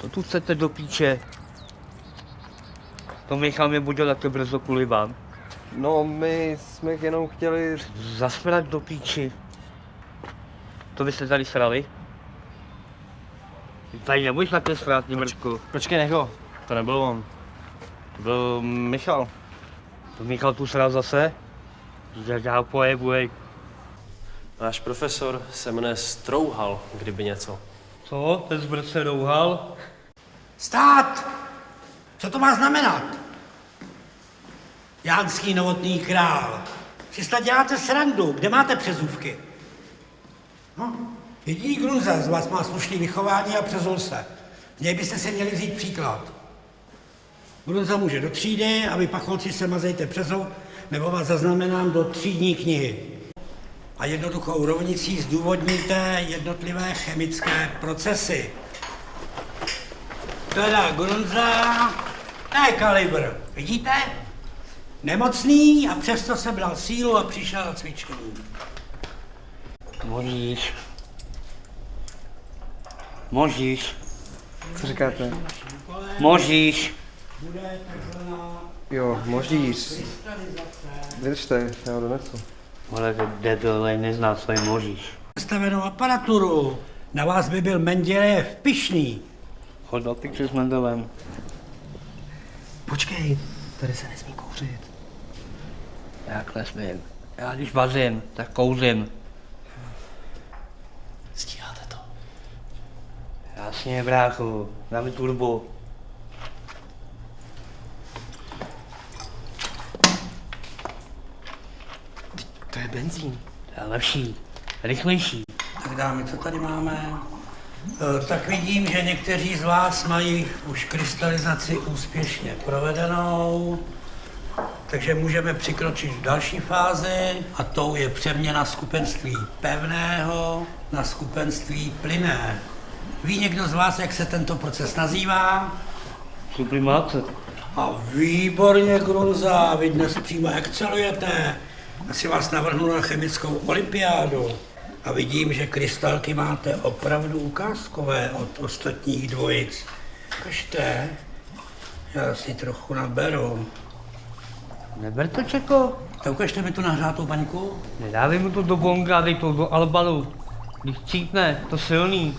Co tu chcete do píče? To Michal mě budil takto brzo kvůli vám. No, my jsme jenom chtěli... Zasmrat do píči. To byste tady srali? Tady nebudeš takhle srát, Nimrčku. Počkej, nech ho. To nebyl on. To byl Michal. To Michal tu sral zase? Já pojebujej. Náš profesor se jmenuje Strouhal, kdyby něco. Co? Ten zbrt se rouhal? Stát! Co to má znamenat? Jánský novotný král. Si snad děláte srandu, kde máte přezůvky? No, jediný Grunza z vás má slušný vychování a přezul se. Z něj byste si měli vzít příklad. Grunza může do třídy a vy pacholci se mazejte přezou, nebo vás zaznamenám do třídní knihy. A jednoduchou rovnicí zdůvodníte jednotlivé chemické procesy. Teda Grunza, to je kalibr, vidíte? Nemocný a přesto sebral sílu a přišel na cvičení. Možíš. Možíš. Co říkáte? Možíš. Bude takzvaná Jo, možíš. krystalizace. Vydržte, já ho donesu. Ale to debil, nezná, co je možíš. Stavenou aparaturu. Na vás by byl Mendělejev pyšný. Chod do píče s Mendelem. Počkej, tady se nesmí kouřit. Jak nesmím. Já když vařím, tak kouřím. Stíháte to? Jasně, bráchu. Dám mi turbo. To je benzín. To je lepší. Rychlejší. Tak dámy, co tady máme? Tak vidím, že někteří z vás mají už krystalizaci úspěšně provedenou, takže můžeme přikročit k další fázi a tou je přeměna skupenství pevného na skupenství plynné. Ví někdo z vás, jak se tento proces nazývá? Sublimace. A výborně, Grunza, vy dnes přímo excelujete. Asi vás navrhnu na chemickou olympiádu. A vidím, že krystalky máte opravdu ukázkové od ostatních dvojic. Kažte, já si trochu naberu. Neber to, Čeko. Tak ukažte mi tu nahřátou baňku. Nedávej mu to do bonga, dej to do albalu. Když cítne, to silný.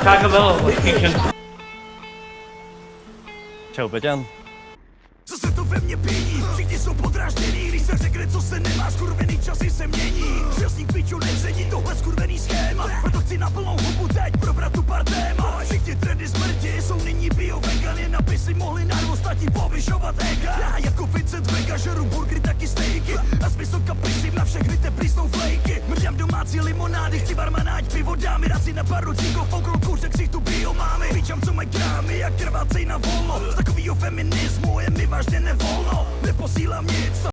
Tak bylo, odpíšem. Čau, Peťan. Co se to ve mně pění? Všichni jsou podráždění, když se řekne, co se nemá, skurvený časy se mění. Přesník piču necení tohle skurvený schéma, proto chci na plnou hubu teď probrat tu pár téma. Všichni trendy smrti jsou nyní bio-vegan, jen napisy mohli nám ostatní povyšovat ega. Já jako Vincent Vega žeru burgery, taky stejky a s vysoka pisím na všechny teplý snowflakey. Mrdám domácí limonády, chci barmana, ať pivo dámy, rád si na paru cíko, foukol kůřek si tu biomámy. Píčam, co mají krámy, jak krvácej na volno, z takovýho feminismu je mi vážně nevolno, neposílám nic.